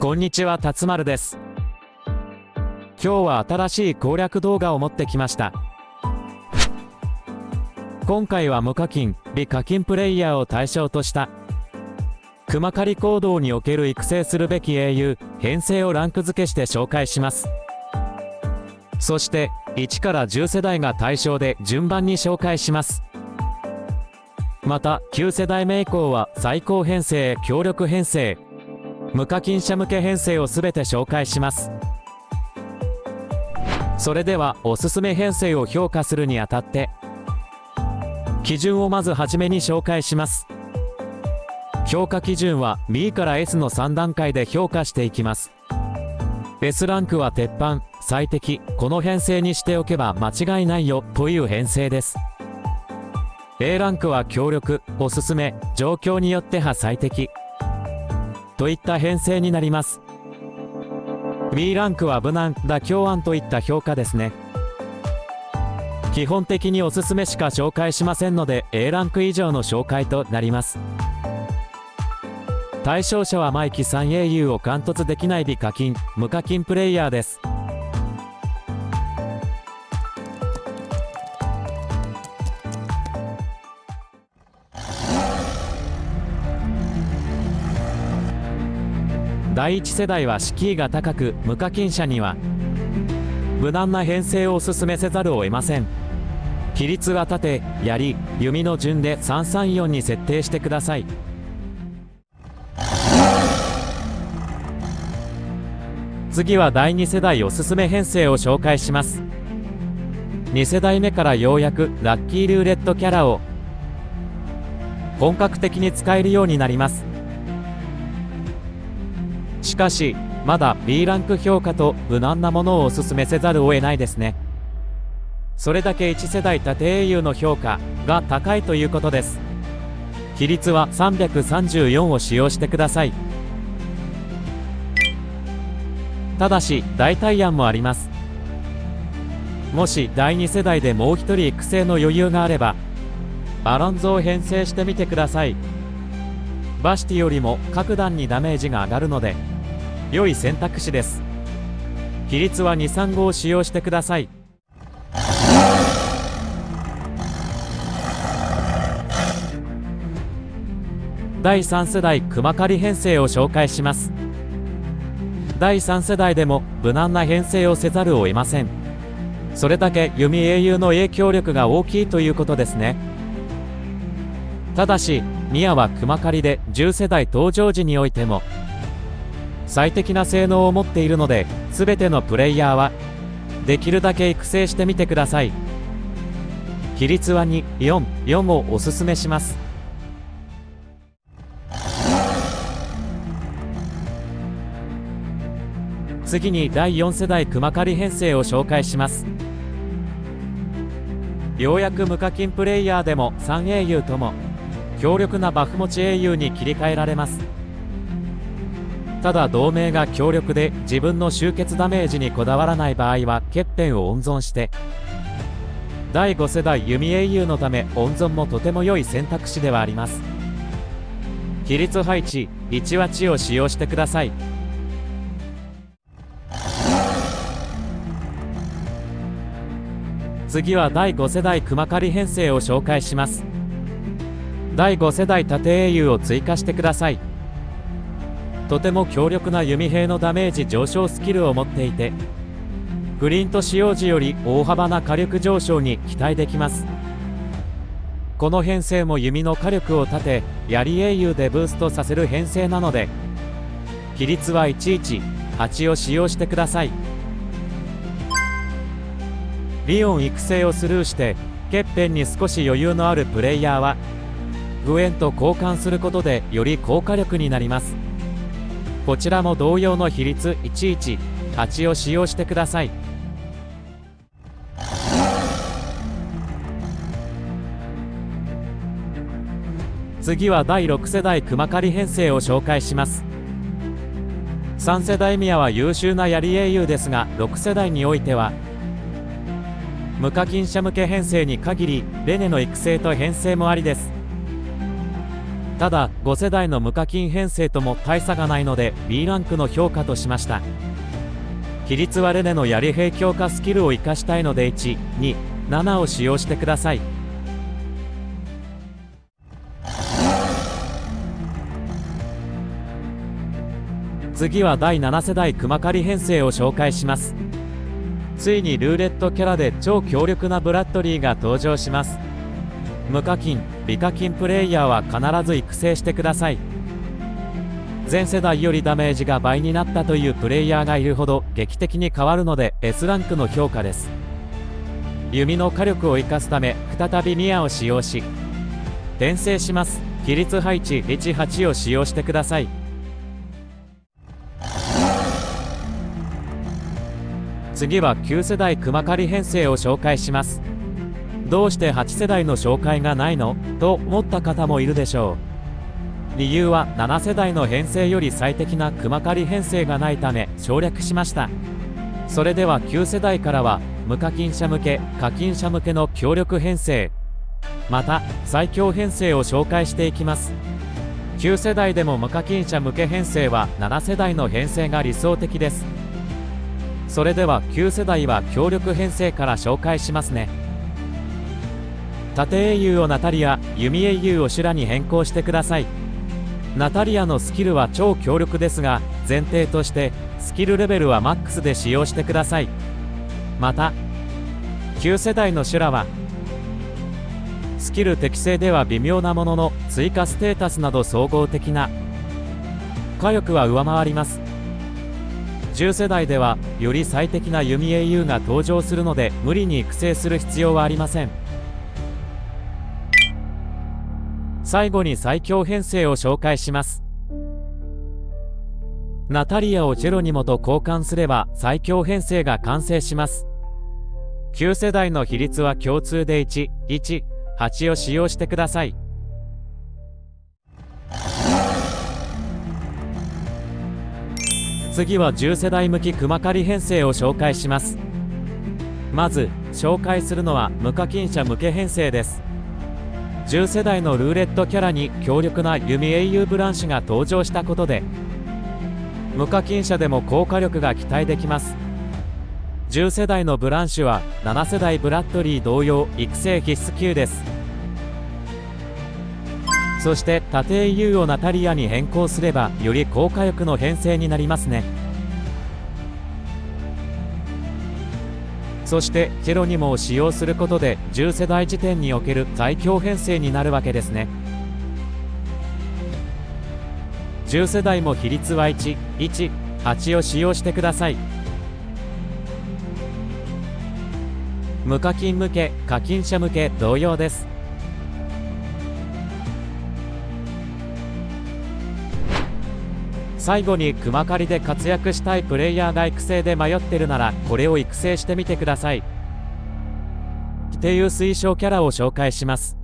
こんにちは、辰丸です。今日は新しい攻略動画を持ってきました。今回は無課金、微課金プレイヤーを対象とした熊狩り行動における育成するべき英雄編成をランク付けして紹介します。そして1から10世代が対象で順番に紹介します。また9世代目以降は最高編成、強力編成、無課金者向け編成をすべて紹介します。それではおすすめ編成を評価するにあたって基準をまずはじめに紹介します。評価基準は B から S の3段階で評価していきます。 S ランクは鉄板、最適、この編成にしておけば間違いないよという編成です。 A ランクは強力、おすすめ、状況によっては最適といった編成になります。 B ランクは無難、妥協案といった評価ですね。基本的におすすめしか紹介しませんので A ランク以上の紹介となります。対象者は毎期3英雄を貫突できない微課金、無課金プレイヤーです。第1世代は敷居が高く、無課金者には無難な編成をおすすめせざるを得ません。比率は盾、槍、弓の順で334に設定してください。次は第2世代おすすめ編成を紹介します。2世代目からようやくラッキールーレットキャラを本格的に使えるようになります。しかしまだ B ランク評価と無難なものをおすすめせざるを得ないですね。それだけ1世代盾英雄の評価が高いということです。比率は334を使用してください。ただし代替案もあります。もし第2世代でもう1人育成の余裕があればアロンゾを編成してみてください。バシティよりも各段にダメージが上がるので良い選択肢です。比率は235を使用してください。第3世代熊狩り編成を紹介します。第3世代でも無難な編成をせざるを得ません。それだけ弓英雄の影響力が大きいということですね。ただしミアは熊狩りで10世代登場時においても最適な性能を持っているので全てのプレイヤーはできるだけ育成してみてください。比率は244をおすすめします。次に第4世代熊狩り編成を紹介します。ようやく無課金プレイヤーでも3英雄とも強力なバフ持ち英雄に切り替えられます。ただ同盟が強力で自分の集結ダメージにこだわらない場合は欠点を温存して第5世代弓英雄のため温存もとても良い選択肢ではあります。比率配置1は地を使用してください。次は第5世代熊狩り編成を紹介します。第5世代盾英雄を追加してください。とても強力な弓兵のダメージ上昇スキルを持っていてグリント使用時より大幅な火力上昇に期待できます。この編成も弓の火力を立て槍英雄でブーストさせる編成なので比率は118を使用してください。リオン育成をスルーして欠点に少し余裕のあるプレイヤーはグエンと交換することでより高火力になります。こちらも同様の比率118を使用してください。次は第6世代熊狩り編成を紹介します。3世代ミアは優秀な槍英雄ですが6世代においては無課金者向け編成に限りレネの育成と編成もありです。ただ5世代の無課金編成とも大差がないので B ランクの評価としました。比率はレネの槍兵強化スキルを活かしたいので1、2、7を使用してください。次は第7世代熊狩り編成を紹介します。ついにルーレットキャラで超強力なブラッドリーが登場します。無課金、美課金プレイヤーは必ず育成してください。前世代よりダメージが倍になったというプレイヤーがいるほど劇的に変わるので S ランクの評価です。弓の火力を生かすため再びミアを使用し転生します。比率配置 1、8 を使用してください。次は9世代熊狩り編成を紹介します。どうして8世代の紹介がないのと思った方もいるでしょう。理由は7世代の編成より最適な熊狩り編成がないため省略しました。それでは9世代からは無課金者向け、課金者向けの強力編成、また最強編成を紹介していきます。9世代でも無課金者向け編成は7世代の編成が理想的です。それでは9世代は強力編成から紹介しますね。盾英雄をナタリア、弓英雄を修羅に変更してください。ナタリアのスキルは超強力ですが、前提としてスキルレベルはマックスで使用してください。また9世代の修羅はスキル適正では微妙なものの追加ステータスなど総合的な火力は上回ります。10世代ではより最適な弓英雄が登場するので無理に育成する必要はありません。最後に最強編成を紹介します。ナタリアをジェロニモと交換すれば最強編成が完成します。9世代の比率は共通で1、1、8を使用してください。次は10世代向き熊狩り編成を紹介します。まず紹介するのは無課金者向け編成です。10世代のルーレットキャラに強力な弓英雄ブランシュが登場したことで無課金者でも高火力が期待できます。10世代のブランシュは7世代ブラッドリー同様育成必須級です。そして盾英雄をナタリアに変更すればより高火力の編成になりますね。そしてジェロニモを使用することで10世代時点における最強編成になるわけですね。10世代も比率は1、1、8を使用してください。無課金向け、課金者向け同様です。最後に熊狩りで活躍したいプレイヤーが育成で迷ってるならこれを育成してみてください。っていう推奨キャラを紹介します。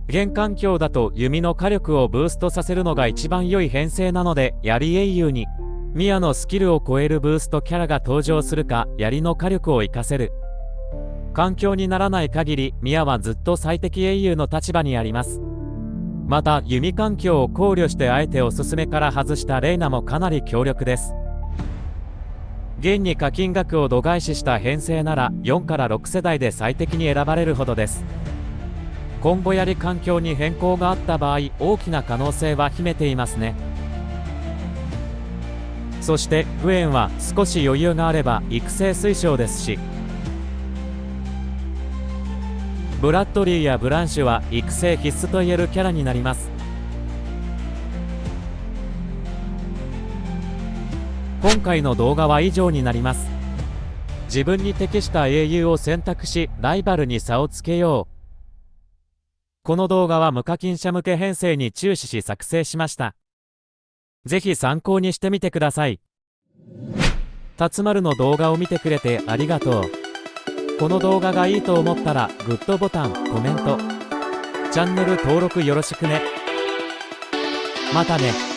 現環境だと弓の火力をブーストさせるのが一番良い編成なので槍英雄にミアのスキルを超えるブーストキャラが登場するか槍の火力を活かせる環境にならない限りミアはずっと最適英雄の立場にあります。また弓環境を考慮してあえておすすめから外したレイナもかなり強力です。現に課金額を度外視した編成なら4から6世代で最適に選ばれるほどです。コンボ槍環境に変更があった場合大きな可能性は秘めていますね。そしてフエンは少し余裕があれば育成推奨ですし、ブラッドリーやブランシュは育成必須と言えるキャラになります。今回の動画は以上になります。自分に適した英雄を選択しライバルに差をつけよう。この動画は無課金者向け編成に注視し作成しました。ぜひ参考にしてみてください。辰丸の動画を見てくれてありがとう。この動画がいいと思ったらグッドボタン、コメント、チャンネル登録よろしくね。またね。